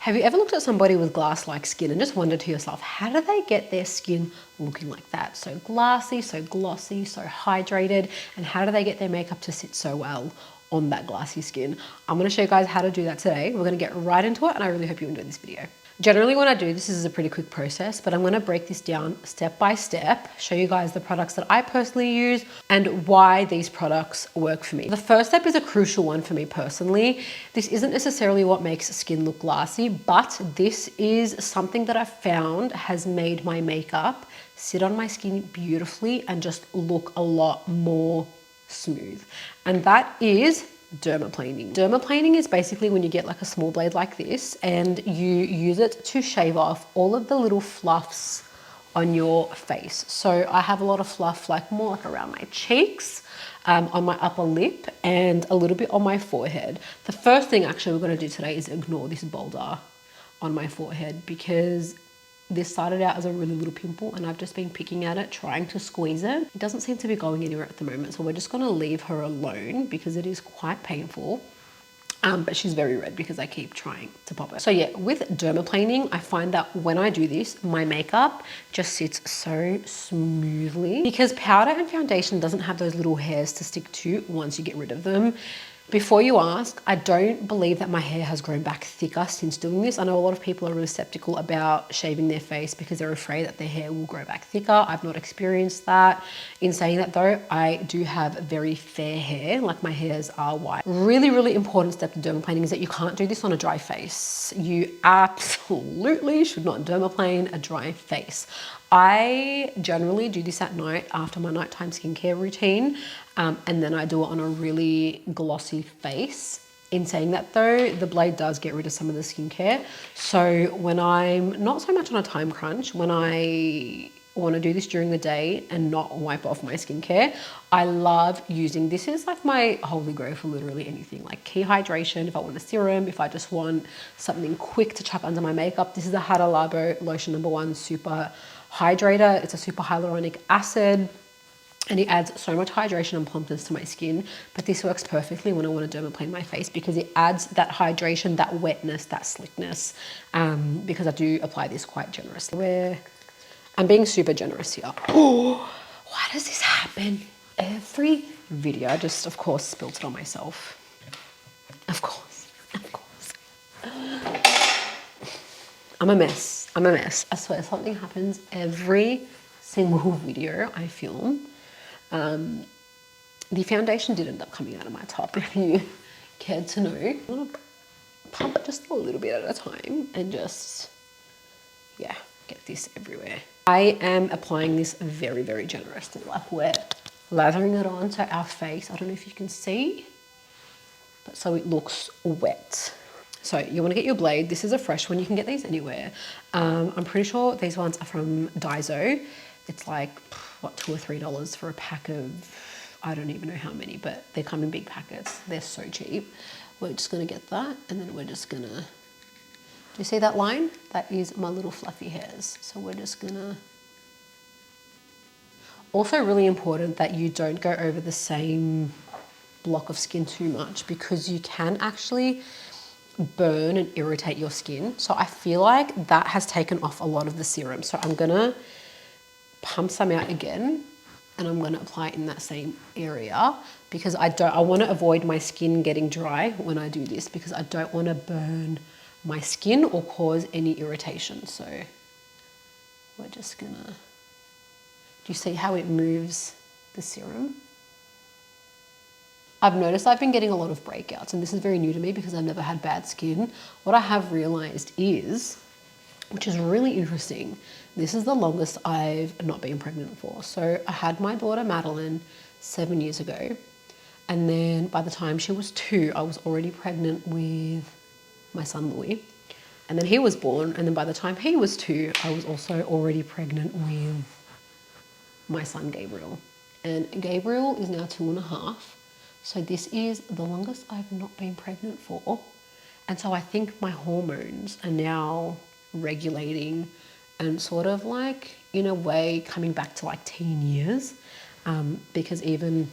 Have you ever looked at somebody with glass-like skin and just wondered to yourself, how do they get their skin looking like that? So glassy, so glossy, so hydrated, and how do they get their makeup to sit so well on that glassy skin? I'm gonna show you guys how to do that today. We're gonna get right into it, and I really hope you enjoy this video. Generally when I do this is a pretty quick process, but I'm gonna break this down step by step, show you guys the products that I personally use and why these products work for me. The first step is a crucial one for me personally. This isn't necessarily what makes skin look glassy, but this is something that I've found has made my makeup sit on my skin beautifully and just look a lot more smooth. And that is dermaplaning. Dermaplaning is basically when you get like a small blade like this and you use it to shave off all of the little fluffs on your face. So I have a lot of fluff, like more like around my cheeks, on my upper lip, and a little bit on my forehead. The first thing actually we're going to do today is ignore this boulder on my forehead, because this started out as a really little pimple and I've just been picking at it, trying to squeeze it. It doesn't seem to be going anywhere at the moment, so we're just gonna leave her alone because it is quite painful. But she's very red because I keep trying to pop it. So yeah, with dermaplaning, I find that when I do this, my makeup just sits so smoothly because powder and foundation doesn't have those little hairs to stick to once you get rid of them. Before you ask, I don't believe that my hair has grown back thicker since doing this. I know a lot of people are really skeptical about shaving their face because they're afraid that their hair will grow back thicker. I've not experienced that. In saying that though, I do have very fair hair, like my hairs are white. Really, really important step to dermaplaning is that you can't do this on a dry face. You absolutely should not dermaplane a dry face. I generally do this at night after my nighttime skincare routine, and then I do it on a really glossy face. In saying that though, the blade does get rid of some of the skincare. So when I'm not so much on a time crunch, when I want to do this during the day and not wipe off my skincare, I love using, this is like my holy grail for literally anything, like key hydration, if I want a serum, if I just want something quick to chuck under my makeup. This is the Hada Labo Lotion #1 Super Hydrator. It's a super hyaluronic acid and it adds so much hydration and plumpness to my skin, but this works perfectly when I want to dermaplane my face because it adds that hydration, that wetness, that slickness, because I do apply this quite generously. I'm being super generous here. Oh, why does this happen every video? I just, of course, spilt it on myself. Of course. I'm a mess. I swear something happens every single video I film. The foundation did end up coming out of my top, if you cared to know. I'm gonna pump it just a little bit at a time and just, yeah, get this everywhere. I am applying this very, very generously, like we're lathering it onto our face. I don't know if you can see, but so it looks wet. So you want to get your blade. This is a fresh one. You can get these anywhere. I'm pretty sure these ones are from Daiso. It's like, what, $2 or $3 for a pack of, I don't even know how many, but they come in big packets. They're so cheap. We're just going to get that, and then we're just going to, do you see that line? That is my little fluffy hairs. So we're just going to, also really important that you don't go over the same block of skin too much because you can actually burn and irritate your skin. So I feel like that has taken off a lot of the serum. So I'm gonna pump some out again and I'm gonna apply it in that same area because I want to avoid my skin getting dry when I do this because I don't want to burn my skin or cause any irritation. So we're just gonna, do you see how it moves the serum? I've noticed I've been getting a lot of breakouts, and this is very new to me because I've never had bad skin. What I have realized is, which is really interesting, this is the longest I've not been pregnant for. So I had my daughter Madeline 7 years ago, and then by the time she was 2, I was already pregnant with my son Louis, and then he was born, and then by the time he was 2, I was also already pregnant with my son Gabriel. And Gabriel is now 2.5. So this is the longest I've not been pregnant for. And so I think my hormones are now regulating and sort of like, in a way, coming back to like teen years. Because even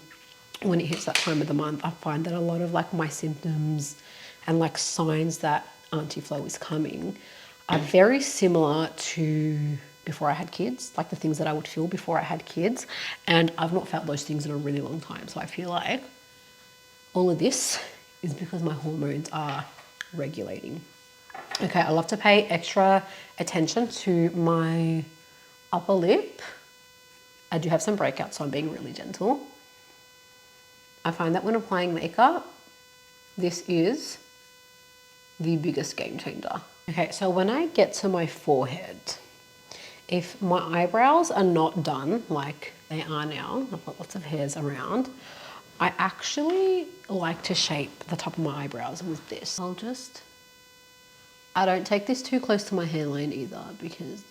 when it hits that time of the month, I find that a lot of like my symptoms and like signs that Auntie Flo is coming are very similar to before I had kids, like the things that I would feel before I had kids. And I've not felt those things in a really long time. So I feel like all of this is because my hormones are regulating. Okay, I love to pay extra attention to my upper lip. I do have some breakouts, so I'm being really gentle. I find that when applying makeup, this is the biggest game changer. Okay, so when I get to my forehead, if my eyebrows are not done like they are now, I've got lots of hairs around, I actually like to shape the top of my eyebrows with this. I don't take this too close to my hairline either because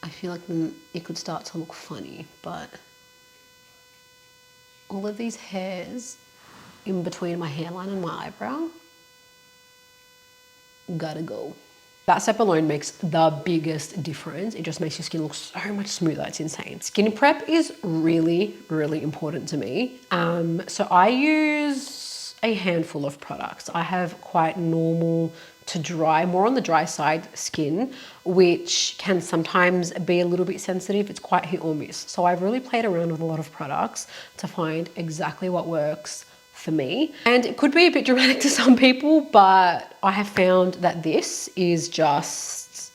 I feel like then it could start to look funny, but all of these hairs in between my hairline and my eyebrow gotta go. That step alone makes the biggest difference. It just makes your skin look so much smoother. It's insane. Skin prep is really, really important to me. So I use a handful of products. I have quite normal to dry, more on the dry side skin, which can sometimes be a little bit sensitive. It's quite hit or miss. So I've really played around with a lot of products to find exactly what works for me. And it could be a bit dramatic to some people, but I have found that this is just,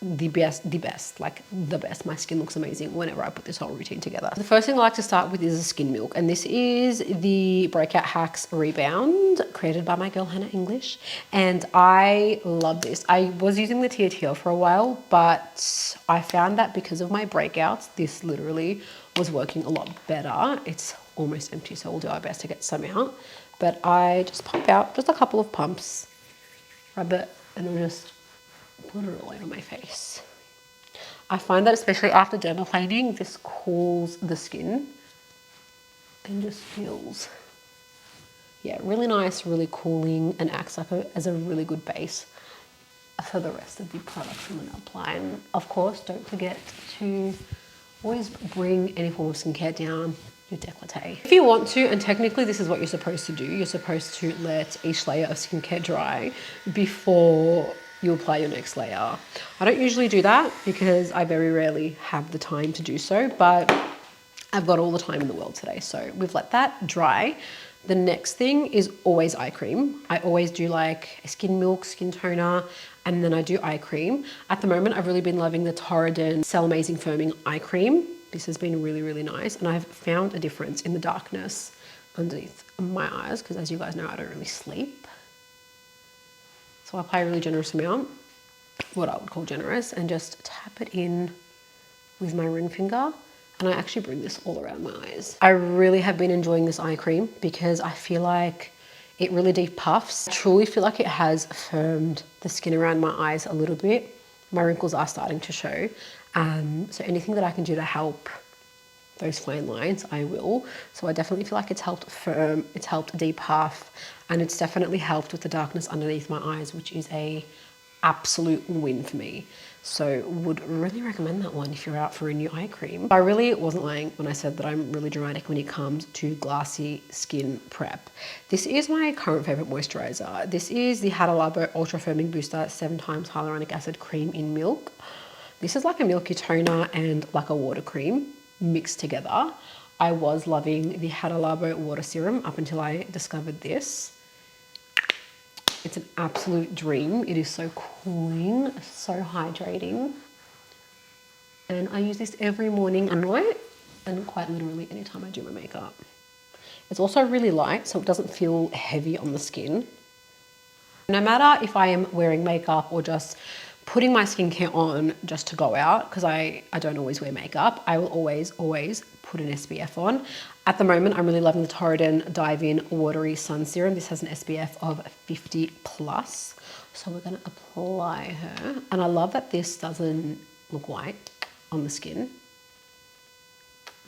the best, like the best. My skin looks amazing whenever I put this whole routine together. The first thing I like to start with is a skin milk, and this is the Breakout Hacks Rebound, created by my girl Hannah English, and I love this. I was using the Tia for a while, but I found that because of my breakouts, this literally was working a lot better. It's almost empty, so we'll do our best to get some out, but I just pump out just a couple of pumps, rub it, and then just put it all over my face. I find that especially after dermaplaning, this cools the skin and just feels, yeah, really nice, really cooling, and acts like as a really good base for the rest of the products I'm going to apply. And of course, don't forget to always bring any form of skincare down your décolleté. If you want to, and technically this is what you're supposed to do, you're supposed to let each layer of skincare dry before you apply your next layer. I don't usually do that because I very rarely have the time to do so, but I've got all the time in the world today. So we've let that dry. The next thing is always eye cream. I always do like a skin milk, skin toner, and then I do eye cream. At the moment, I've really been loving the Torriden Cellmazing Firming Eye Cream. This has been really, really nice. And I've found a difference in the darkness underneath my eyes, because as you guys know, I don't really sleep. So I apply a really generous amount, what I would call generous, and just tap it in with my ring finger. And I actually bring this all around my eyes. I really have been enjoying this eye cream because I feel like it really deep puffs. I truly feel like it has firmed the skin around my eyes a little bit. My wrinkles are starting to show. So anything that I can do to help those fine lines, I will. So I definitely feel like it's helped firm, it's helped depuff, and it's definitely helped with the darkness underneath my eyes, which is a absolute win for me. So would really recommend that one if you're out for a new eye cream. I really wasn't lying when I said that I'm really dramatic when it comes to glassy skin prep. This is my current favorite moisturizer. This is the Hada Labo Ultra Firming Booster 7 times Hyaluronic Acid Cream in Milk. This is like a milky toner and like a water cream mixed together. I was loving the Hada Labo water serum up until I discovered this. It's an absolute dream. It is so cooling, so hydrating. And I use this every morning and night, and quite literally anytime I do my makeup. It's also really light, so it doesn't feel heavy on the skin. No matter if I am wearing makeup or just putting my skincare on just to go out, because I don't always wear makeup, I will always put an SPF on. At the moment, I'm really loving the Torriden Dive-In Watery Sun Serum. This has an SPF of 50 plus. So we're gonna apply her. And I love that this doesn't look white on the skin.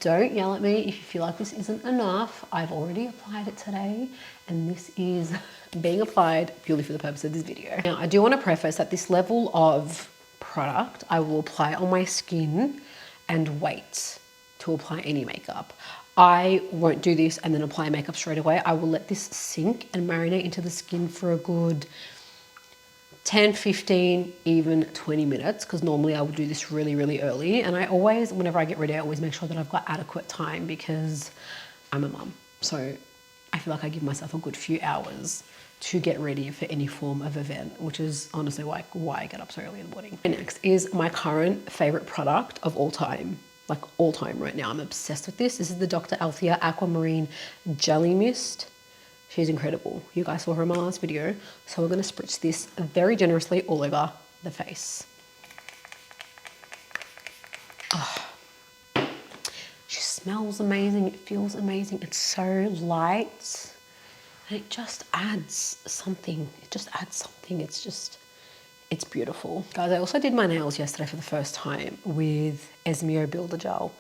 Don't yell at me if you feel like this isn't enough. I've already applied it today, and this is being applied purely for the purpose of this video. Now, I do want to preface that this level of product I will apply on my skin and wait to apply any makeup. I won't do this and then apply makeup straight away. I will let this sink and marinate into the skin for a good 10, 15, even 20 minutes, because normally I will do this really, really early. And I always, whenever I get ready, I always make sure that I've got adequate time because I'm a mum. So I feel like I give myself a good few hours to get ready for any form of event, which is honestly like why I get up so early in the morning. And next is my current favorite product of all time, like all time right now. I'm obsessed with this. This is the Dr. Althea Aquamarine Jelly Mist. She's incredible. You guys saw her in my last video. So we're gonna spritz this very generously all over the face. Oh, she smells amazing. It feels amazing. It's so light. And it just adds something. It just adds something. It's beautiful. Guys, I also did my nails yesterday for the first time with Esmeo Builder Gel.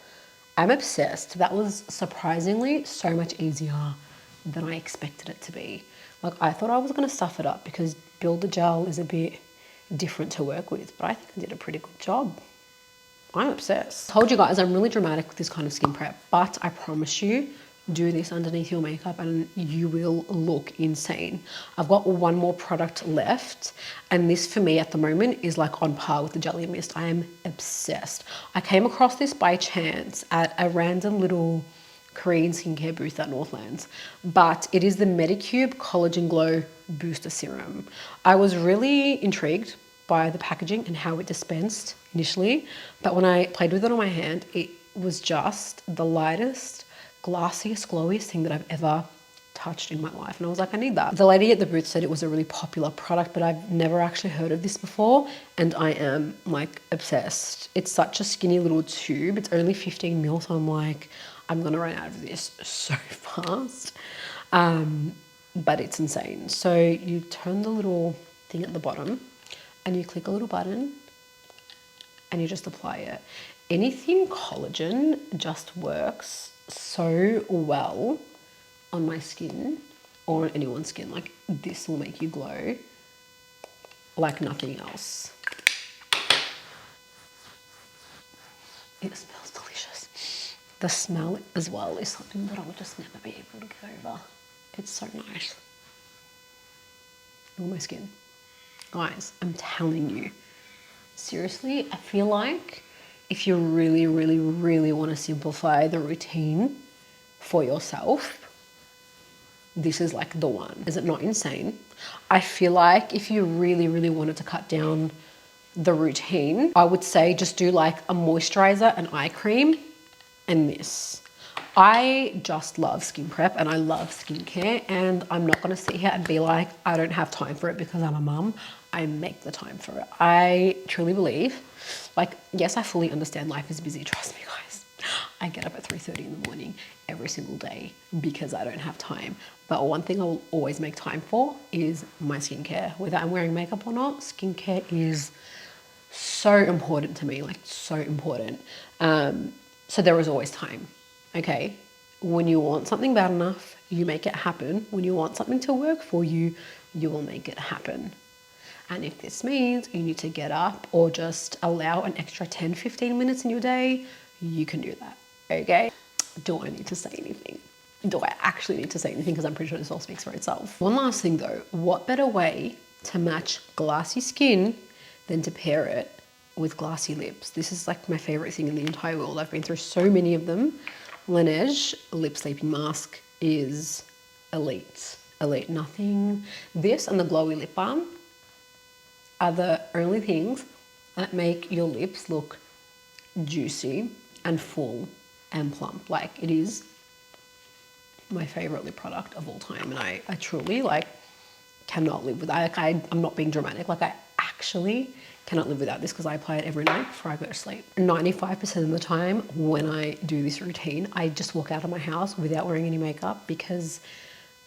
I'm obsessed. That was surprisingly so much easier than I expected it to be. Like, I thought I was gonna stuff it up because Builder Gel is a bit different to work with, but I think I did a pretty good job. I'm obsessed. I told you guys I'm really dramatic with this kind of skin prep, but I promise you, do this underneath your makeup and you will look insane. I've got one more product left, and this for me at the moment is like on par with the Jelly Mist. I am obsessed. I came across this by chance at a random little Korean skincare booth at Northlands, but it is the Medicube Collagen Glow Booster Serum. I was really intrigued by the packaging and how it dispensed initially, but when I played with it on my hand, it was just the lightest, glassiest, glowiest thing that I've ever touched in my life. And I was like, I need that. The lady at the booth said it was a really popular product, but I've never actually heard of this before, and I am like obsessed. It's such a skinny little tube. It's only 15 mil, so I'm like, I'm gonna run out of this so fast. But it's insane. So you turn the little thing at the bottom and you click a little button and you just apply it. Anything collagen just works so well on my skin or on anyone's skin. Like, this will make you glow like nothing else. It smells delicious. The smell as well is something that I would just never be able to get over. It's so nice. Look at my skin. Guys, I'm telling you, seriously, I feel like if you really, really, really want to simplify the routine for yourself, this is like the one. Is it not insane? I feel like if you really, really wanted to cut down the routine, I would say just do like a moisturizer, an eye cream, and this. I just love skin prep and I love skincare, and I'm not gonna sit here and be like, I don't have time for it because I'm a mum. I make the time for it. I truly believe, like, yes, I fully understand life is busy, trust me guys. I get up at 3:30 in the morning every single day because I don't have time. But one thing I will always make time for is my skincare. Whether I'm wearing makeup or not, skincare is so important to me, like so important. So there is always time, okay? When you want something bad enough, you make it happen. When you want something to work for you, you will make it happen. And if this means you need to get up or just allow an extra 10, 15 minutes in your day, you can do that, okay? Do I need to say anything? Do I actually need to say anything? Because I'm pretty sure this all speaks for itself. One last thing though, what better way to match glassy skin than to pair it with glassy lips? This is like my favorite thing in the entire world. I've been through so many of them. Laneige Lip Sleeping Mask is elite. Elite. Nothing. This and the Glowy Lip Balm are the only things that make your lips look juicy and full and plump. Like, it is my favorite lip product of all time, and I truly like cannot live without. Like, I'm not being dramatic. Like, I actually cannot live without this because I apply it every night before I go to sleep. 95% of the time when I do this routine, I just walk out of my house without wearing any makeup because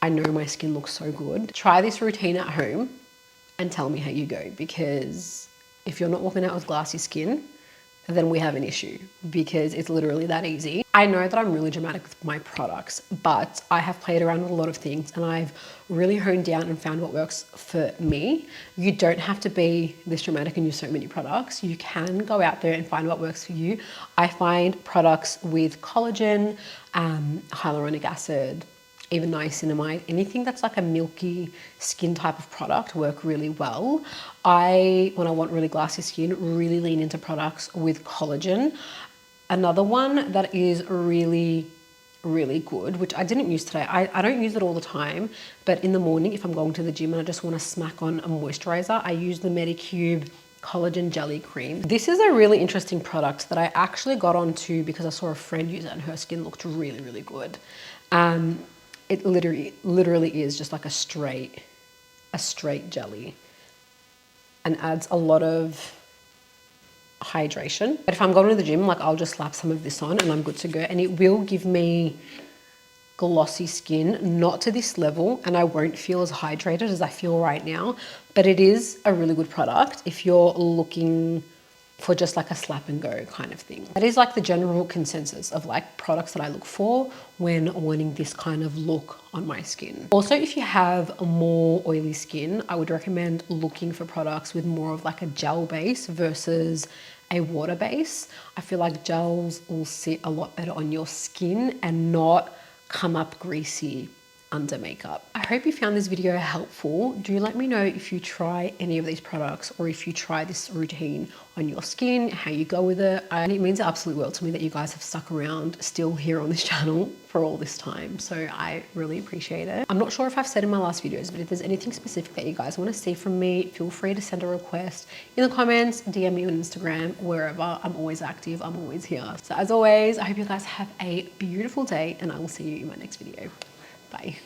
I know my skin looks so good. Try this routine at home and tell me how you go, because if you're not walking out with glassy skin, then we have an issue, because it's literally that easy. I know that I'm really dramatic with my products, but I have played around with a lot of things and I've really honed down and found what works for me. You don't have to be this dramatic and use so many products. You can go out there and find what works for you. I find products with collagen, hyaluronic acid, even niacinamide, anything that's like a milky skin type of product work really well. When I want really glassy skin, really lean into products with collagen. Another one that is really good, which I didn't use today. I don't use it all the time, but in the morning, if I'm going to the gym and I just want to smack on a moisturizer, I use the Medicube Collagen Jelly Cream. This is a really interesting product that I actually got onto because I saw a friend use it and her skin looked really good. It literally is just like a straight jelly and adds a lot of hydration. But if I'm going to the gym, like I'll just slap some of this on and I'm good to go. And it will give me glossy skin, not to this level, and I won't feel as hydrated as I feel right now. But it is a really good product if you're looking for just like a slap and go kind of thing. That is like the general consensus of like products that I look for when wanting this kind of look on my skin. Also, if you have more oily skin, I would recommend looking for products with more of like a gel base versus a water base. I feel like gels will sit a lot better on your skin and not come up greasy under makeup. I hope you found this video helpful. Do let me know if you try any of these products or if you try this routine on your skin, how you go with it. And it means the absolute world to me that you guys have stuck around still here on this channel for all this time. So I really appreciate it. I'm not sure if I've said in my last videos, but if there's anything specific that you guys want to see from me, feel free to send a request in the comments, DM me on Instagram, wherever. I'm always active, I'm always here. So as always, I hope you guys have a beautiful day and I will see you in my next video. Bye.